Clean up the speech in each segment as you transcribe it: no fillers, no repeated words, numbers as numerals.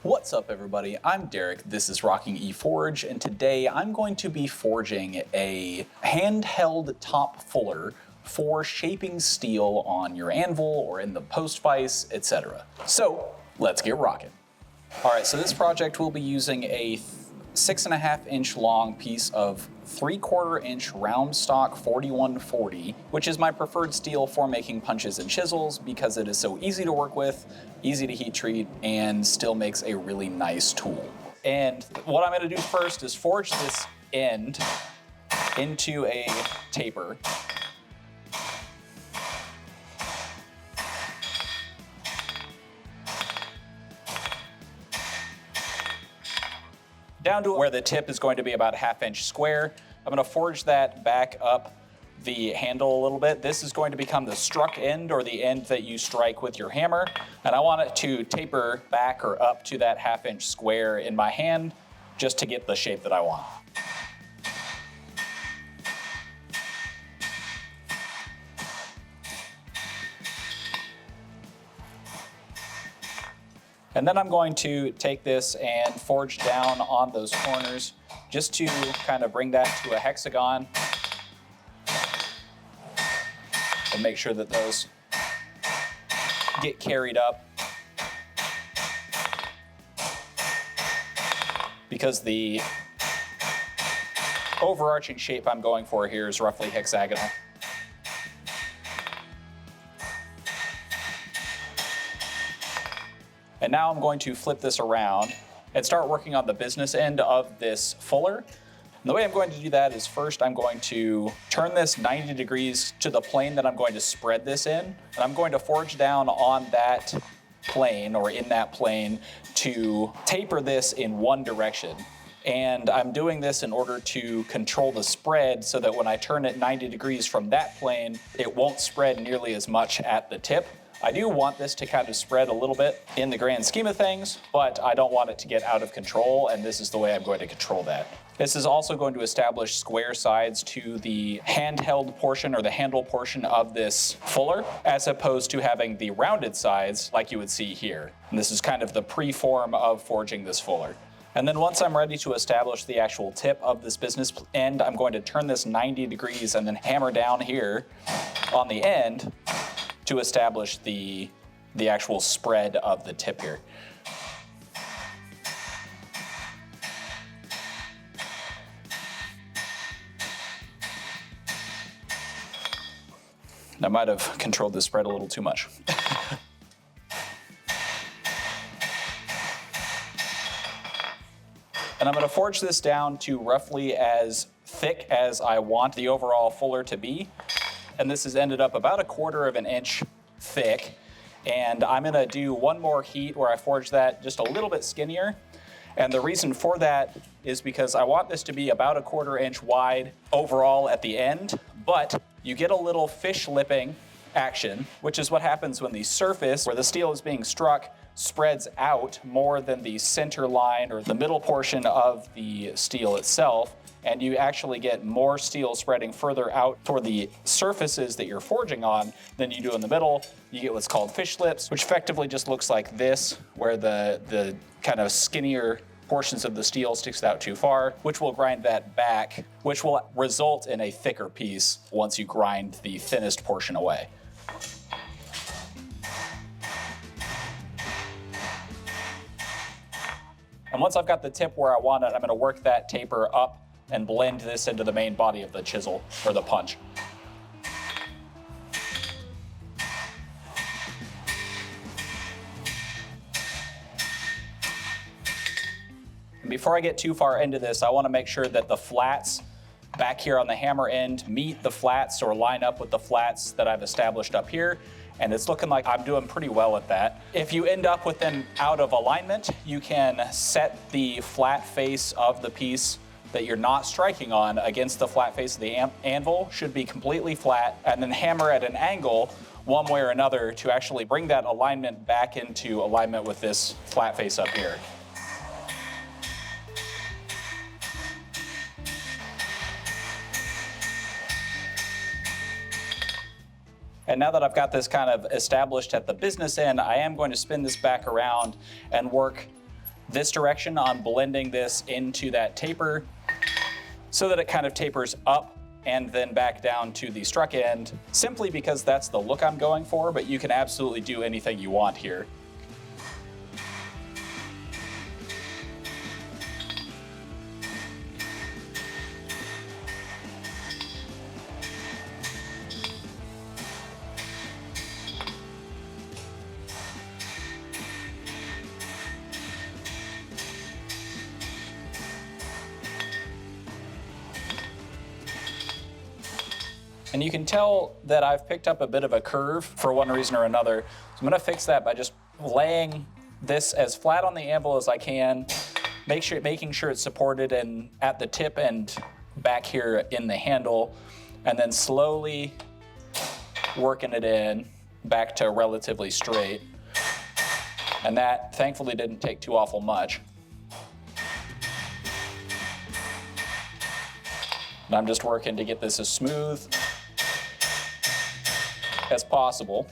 What's up everybody, I'm Derek, this is Rocking eForge, and today I'm going to be forging a handheld top fuller for shaping steel on your anvil or in the post vise, etc. So let's get rocking. Alright, so this project will be using a 6.5 inch long piece of 3/4 inch round stock 4140, which is my preferred steel for making punches and chisels because it is so easy to work with, easy to heat treat, and still makes a really nice tool. And what I'm going to do first is forge this end into a taper. Down to where the tip is going to be about a 1/2 inch square. I'm going to forge that back up the handle a little bit. This is going to become the struck end, or the end that you strike with your hammer. And I want it to taper back or up to that 1/2 inch square in my hand just to get the shape that I want. And then I'm going to take this and forge down on those corners just to kind of bring that to a hexagon and make sure that those get carried up, because the overarching shape I'm going for here is roughly hexagonal. And now I'm going to flip this around and start working on the business end of this fuller. And the way I'm going to do that is first I'm going to turn this 90 degrees to the plane that I'm going to spread this in. And I'm going to forge down on that plane, or in that plane, to taper this in one direction. And I'm doing this in order to control the spread so that when I turn it 90 degrees from that plane, it won't spread nearly as much at the tip. I do want this to kind of spread a little bit in the grand scheme of things, but I don't want it to get out of control, and this is the way I'm going to control that. This is also going to establish square sides to the handheld portion, or the handle portion of this fuller, as opposed to having the rounded sides like you would see here. And this is kind of the pre-form of forging this fuller. And then once I'm ready to establish the actual tip of this business end, I'm going to turn this 90 degrees and then hammer down here on the end to establish the actual spread of the tip here. I might have controlled the spread a little too much. And I'm going to forge this down to roughly as thick as I want the overall fuller to be. And this has ended up about 1/4 inch thick. And I'm gonna do one more heat where I forge that just a little bit skinnier. And the reason for that is because I want this to be about 1/4 inch wide overall at the end, but you get a little fish lipping action, which is what happens when the surface where the steel is being struck spreads out more than the center line or the middle portion of the steel itself. And you actually get more steel spreading further out toward the surfaces that you're forging on than you do in the middle. You get what's called fish lips, which effectively just looks like this, where the kind of skinnier portions of the steel sticks out too far, which will grind that back, which will result in a thicker piece once you grind the thinnest portion away. And once I've got the tip where I want it, I'm going to work that taper up and blend this into the main body of the chisel, or the punch. And before I get too far into this, I want to make sure that the flats back here on the hammer end meet the flats, or line up with the flats that I've established up here. And it's looking like I'm doing pretty well at that. If you end up with them out of alignment, you can set the flat face of the piece that you're not striking on against the flat face of the anvil. Should be completely flat, and then hammer at an angle one way or another to actually bring that alignment back into alignment with this flat face up here. And now that I've got this kind of established at the business end, I am going to spin this back around and work this direction on blending this into that taper so that it kind of tapers up and then back down to the struck end, simply because that's the look I'm going for, but you can absolutely do anything you want here. And you can tell that I've picked up a bit of a curve for one reason or another. So I'm gonna fix that by just laying this as flat on the anvil as I can, making sure it's supported and at the tip and back here in the handle, and then slowly working it in back to relatively straight. And that thankfully didn't take too awful much. And I'm just working to get this as smooth as possible.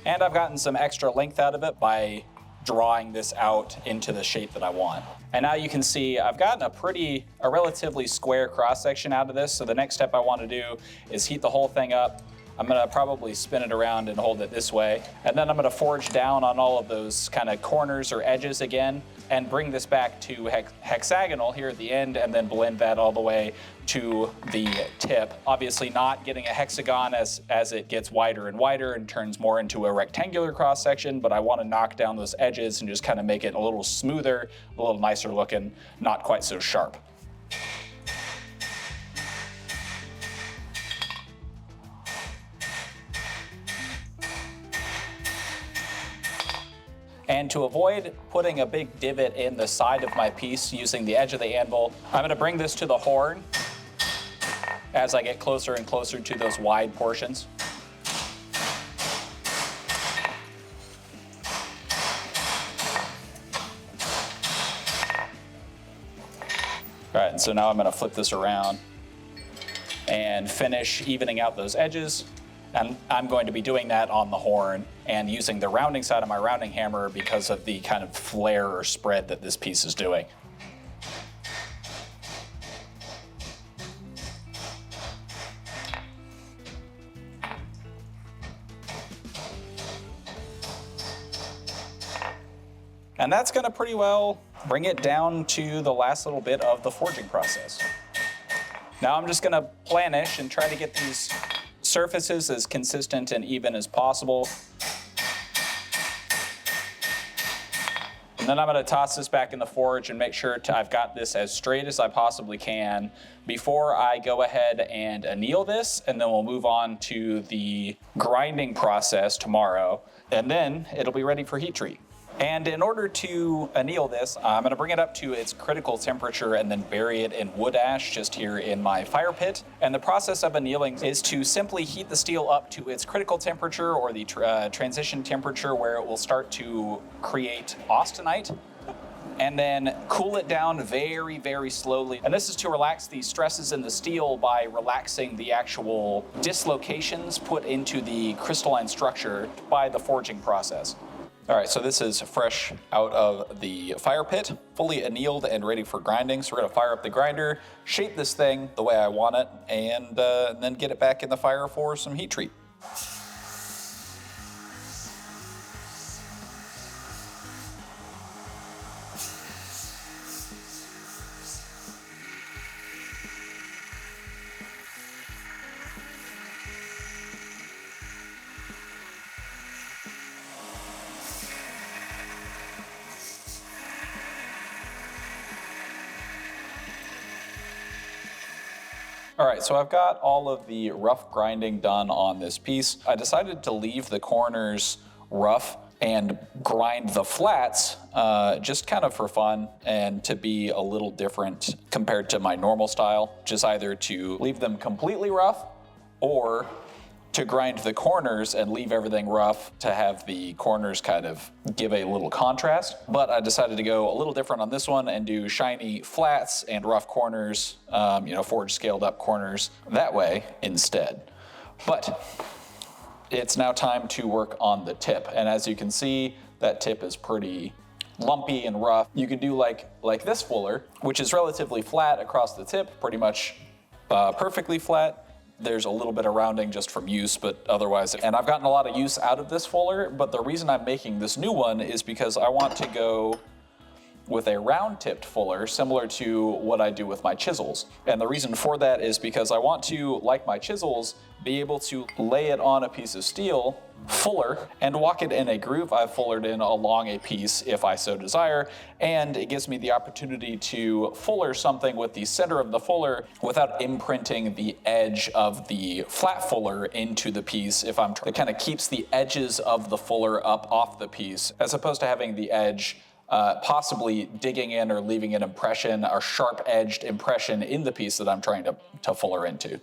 And I've gotten some extra length out of it by drawing this out into the shape that I want. And now you can see I've gotten a relatively square cross section out of this. So the next step I want to do is heat the whole thing up. I'm gonna probably spin it around and hold it this way. And then I'm gonna forge down on all of those kind of corners or edges again and bring this back to hexagonal here at the end and then blend that all the way to the tip. Obviously not getting a hexagon as it gets wider and wider and turns more into a rectangular cross section, but I wanna knock down those edges and just kind of make it a little smoother, a little nicer looking, not quite so sharp. And to avoid putting a big divot in the side of my piece using the edge of the anvil, I'm gonna bring this to the horn as I get closer and closer to those wide portions. All right, and so now I'm gonna flip this around and finish evening out those edges. And I'm going to be doing that on the horn and using the rounding side of my rounding hammer because of the kind of flare or spread that this piece is doing. And that's going to pretty well bring it down to the last little bit of the forging process. Now I'm just going to planish and try to get these surfaces as consistent and even as possible. And then I'm going to toss this back in the forge and make sure I've got this as straight as I possibly can before I go ahead and anneal this, and then we'll move on to the grinding process tomorrow, and then it'll be ready for heat treat. And in order to anneal this, I'm going to bring it up to its critical temperature and then bury it in wood ash just here in my fire pit. And the process of annealing is to simply heat the steel up to its critical temperature or the transition temperature where it will start to create austenite, and then cool it down very, very slowly. And this is to relax the stresses in the steel by relaxing the actual dislocations put into the crystalline structure by the forging process. All right, so this is fresh out of the fire pit, fully annealed and ready for grinding. So we're gonna fire up the grinder, shape this thing the way I want it, and then get it back in the fire for some heat treat. All right, so I've got all of the rough grinding done on this piece. I decided to leave the corners rough and grind the flats just kind of for fun and to be a little different compared to my normal style, just either to leave them completely rough or to grind the corners and leave everything rough to have the corners kind of give a little contrast. But I decided to go a little different on this one and do shiny flats and rough corners, forge scaled up corners that way instead. But it's now time to work on the tip. And as you can see, that tip is pretty lumpy and rough. You could do like this fuller, which is relatively flat across the tip, pretty much perfectly flat. There's a little bit of rounding just from use, but otherwise, and I've gotten a lot of use out of this fuller, but the reason I'm making this new one is because I want to go with a round-tipped fuller, similar to what I do with my chisels. And the reason for that is because I want to, like my chisels, be able to lay it on a piece of steel, fuller, and walk it in a groove I've fullered in along a piece if I so desire, and it gives me the opportunity to fuller something with the center of the fuller without imprinting the edge of the flat fuller into the piece if I'm trying. It kind of keeps the edges of the fuller up off the piece, as opposed to having the edge possibly digging in or leaving an impression, a sharp-edged impression in the piece that I'm trying to fuller into.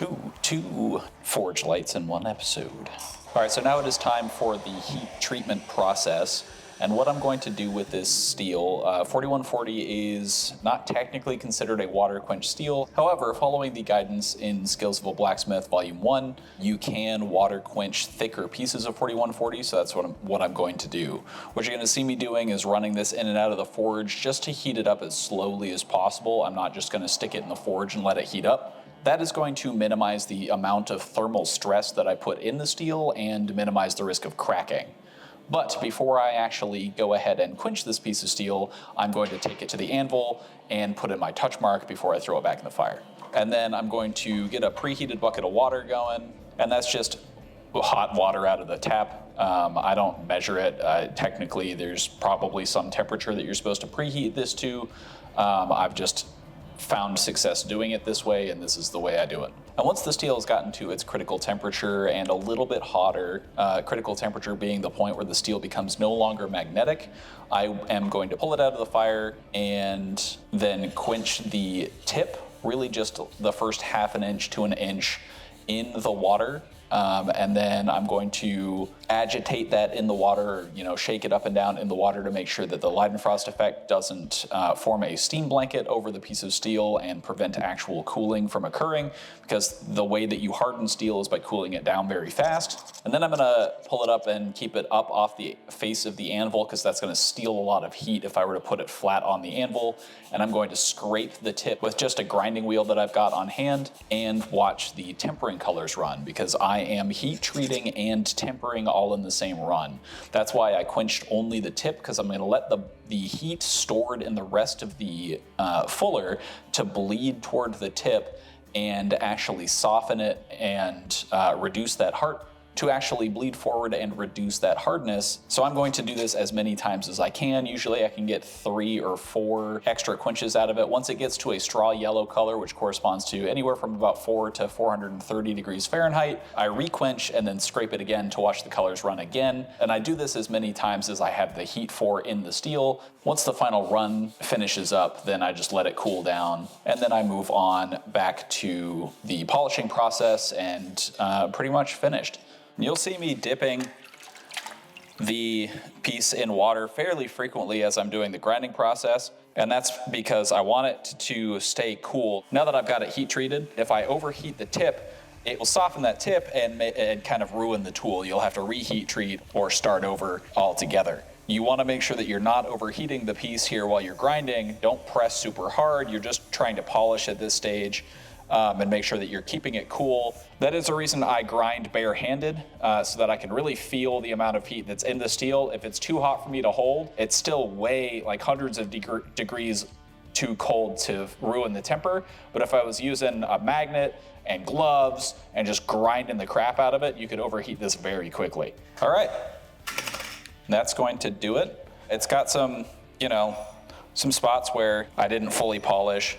Ooh, 2 forge lights in one episode. All right, so now it is time for the heat treatment process. And what I'm going to do with this steel, 4140 is not technically considered a water quench steel. However, following the guidance in Skills of a Blacksmith Volume 1, you can water quench thicker pieces of 4140, so that's what I'm going to do. What you're gonna see me doing is running this in and out of the forge just to heat it up as slowly as possible. I'm not just gonna stick it in the forge and let it heat up. That is going to minimize the amount of thermal stress that I put in the steel and minimize the risk of cracking. But before I actually go ahead and quench this piece of steel, I'm going to take it to the anvil and put in my touch mark before I throw it back in the fire. And then I'm going to get a preheated bucket of water going, and that's just hot water out of the tap. I don't measure it. Technically, there's probably some temperature that you're supposed to preheat this to. I've just found success doing it this way, and this is the way I do it. And once the steel has gotten to its critical temperature and a little bit hotter, critical temperature being the point where the steel becomes no longer magnetic, I am going to pull it out of the fire and then quench the tip, really just the first ½ an inch to an inch in the water. And then I'm going to agitate that in the water, shake it up and down in the water to make sure that the Leidenfrost effect doesn't form a steam blanket over the piece of steel and prevent actual cooling from occurring, because the way that you harden steel is by cooling it down very fast. And then I'm gonna pull it up and keep it up off the face of the anvil, because that's gonna steal a lot of heat if I were to put it flat on the anvil. And I'm going to scrape the tip with just a grinding wheel that I've got on hand and watch the tempering colors run, because I am heat treating and tempering all in the same run. That's why I quenched only the tip, because I'm going to let the heat stored in the rest of the fuller to bleed toward the tip and actually soften it and reduce that to actually bleed forward and reduce that hardness. So I'm going to do this as many times as I can. Usually I can get 3 or 4 extra quenches out of it. Once it gets to a straw yellow color, which corresponds to anywhere from about 4 to 430 degrees Fahrenheit, I re-quench and then scrape it again to watch the colors run again. And I do this as many times as I have the heat for in the steel. Once the final run finishes up, then I just let it cool down. And then I move on back to the polishing process and pretty much finished. You'll see me dipping the piece in water fairly frequently as I'm doing the grinding process, and that's because I want it to stay cool. Now that I've got it heat treated, if I overheat the tip, it will soften that tip and kind of ruin the tool. You'll have to reheat treat or start over altogether. You want to make sure that you're not overheating the piece here while you're grinding. Don't press super hard. You're just trying to polish at this stage. And make sure that you're keeping it cool. That is the reason I grind barehanded, so that I can really feel the amount of heat that's in the steel. If it's too hot for me to hold, it's still way, like hundreds of degrees too cold to ruin the temper. But if I was using a magnet and gloves and just grinding the crap out of it, you could overheat this very quickly. All right, that's going to do it. It's got some, some spots where I didn't fully polish.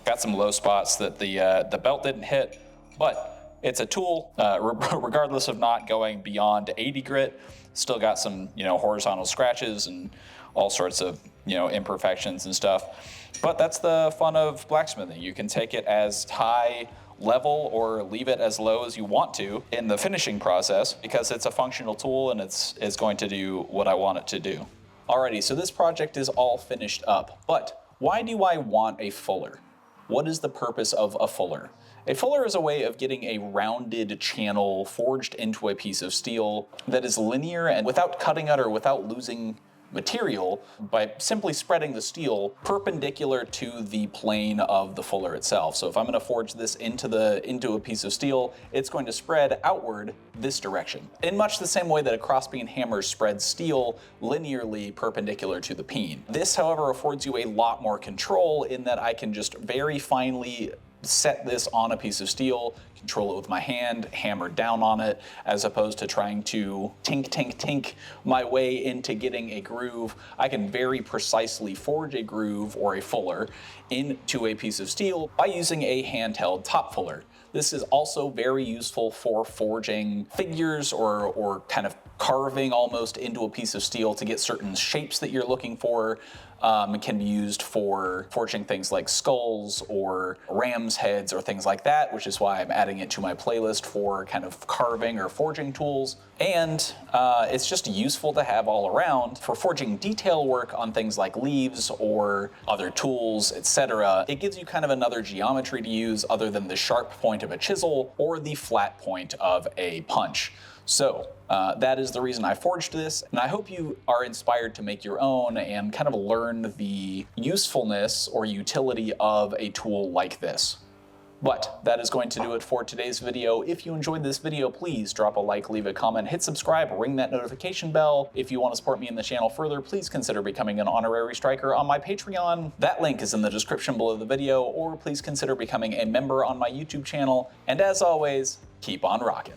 Got some low spots that the belt didn't hit, but it's a tool, regardless of not going beyond 80 grit. Still got some, horizontal scratches and all sorts of, imperfections and stuff. But that's the fun of blacksmithing. You can take it as high level or leave it as low as you want to in the finishing process, because it's a functional tool and it's going to do what I want it to do. Alrighty, so this project is all finished up, but why do I want a fuller? What is the purpose of a fuller? A fuller is a way of getting a rounded channel forged into a piece of steel that is linear and without cutting it or without losing material, by simply spreading the steel perpendicular to the plane of the fuller itself. So if I'm going to forge this into a piece of steel, it's going to spread outward this direction, in much the same way that a crossbeam hammer spreads steel linearly perpendicular to the peen. This, however, affords you a lot more control in that I can just very finely set this on a piece of steel, control it with my hand, hammer down on it, as opposed to trying to tink my way into getting a groove. I can very precisely forge a groove or a fuller into a piece of steel by using a handheld top fuller. This is also very useful for forging figures or kind of carving almost into a piece of steel to get certain shapes that you're looking for. It can be used for forging things like skulls or ram's heads or things like that, which is why I'm adding it to my playlist for kind of carving or forging tools. And it's just useful to have all around for forging detail work on things like leaves or other tools, etc. It gives you kind of another geometry to use other than the sharp point of a chisel or the flat point of a punch. So that is the reason I forged this, and I hope you are inspired to make your own and kind of learn the usefulness or utility of a tool like this. But that is going to do it for today's video. If you enjoyed this video, please drop a like, leave a comment, hit subscribe, ring that notification bell. If you want to support me in the channel further, please consider becoming an honorary striker on my Patreon. That link is in the description below the video, or please consider becoming a member on my YouTube channel. And as always, keep on rocking.